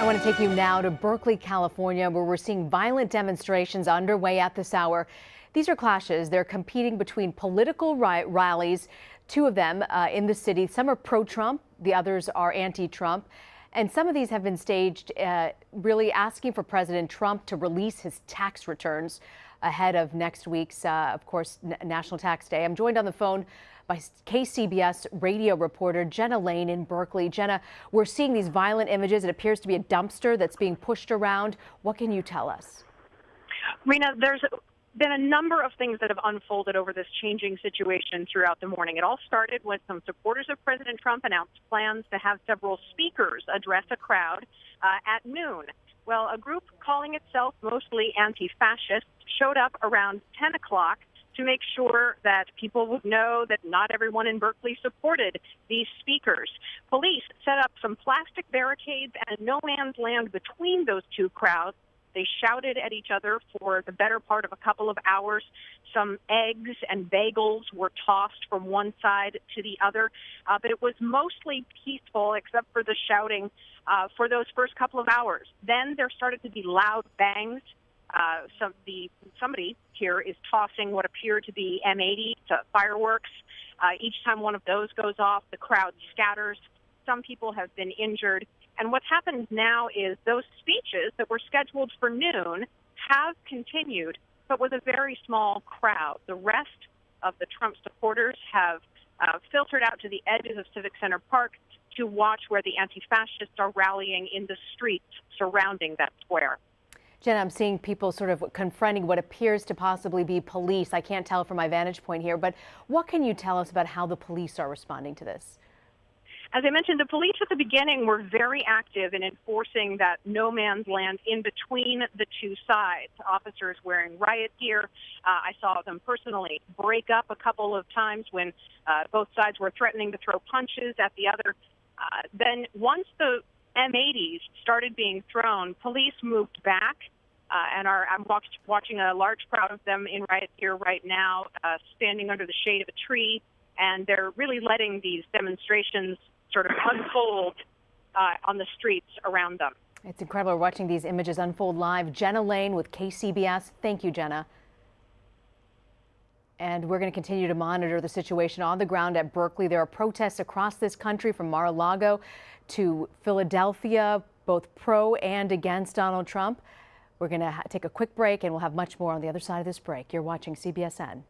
I want to take you now to Berkeley, California, where we're seeing violent demonstrations underway at this hour. These are clashes. They're competing between political rallies, two of them in the city. Some are pro-Trump, the others are anti-Trump. And some of these have been staged really asking for President Trump to release his tax returns ahead of next week's, of course, National Tax Day. I'm joined on the phone by KCBS radio reporter Jenna Lane in Berkeley. Jenna, we're seeing these violent images. It appears to be a dumpster that's being pushed around. What can you tell us? Rena, there's been a number of things that have unfolded over this changing situation throughout the morning. It all started when some supporters of President Trump announced plans to have several speakers address a crowd at noon. Well, a group calling itself mostly anti-fascist showed up around 10 o'clock to make sure that people would know that not everyone in Berkeley supported these speakers. Police set up some plastic barricades and no man's land between those two crowds. They shouted at each other for the better part of a couple of hours. Some eggs and bagels were tossed from one side to the other, but it was mostly peaceful except for the shouting for those first couple of hours. Then there started to be loud bangs. Somebody here is tossing what appear to be M80 fireworks. Each time one of those goes off, the crowd scatters. Some people have been injured. And what's happened now is those speeches that were scheduled for noon have continued, but with a very small crowd. The rest of the Trump supporters have filtered out to the edges of Civic Center Park to watch where the anti-fascists are rallying in the streets surrounding that square. Jenna, I'm seeing people sort of confronting what appears to possibly be police. I can't tell from my vantage point here, but what can you tell us about how the police are responding to this? As I mentioned, the police at the beginning were very active in enforcing that no man's land in between the two sides. Officers wearing riot gear. I saw them personally break up a couple of times when both sides were threatening to throw punches at the other. Then once the M80s started being thrown, police moved back, and I'm watching a large crowd of them in riot gear right now, standing under the shade of a tree, and they're really letting these demonstrations sort of unfold on the streets around them. It's incredible. We're watching these images unfold live. Jenna Lane with KCBS. Thank you, Jenna. And we're going to continue to monitor the situation on the ground at Berkeley. There are protests across this country from Mar-a-Lago to Philadelphia, both pro and against Donald Trump. We're going to take a quick break and we'll have much more on the other side of this break. You're watching CBSN.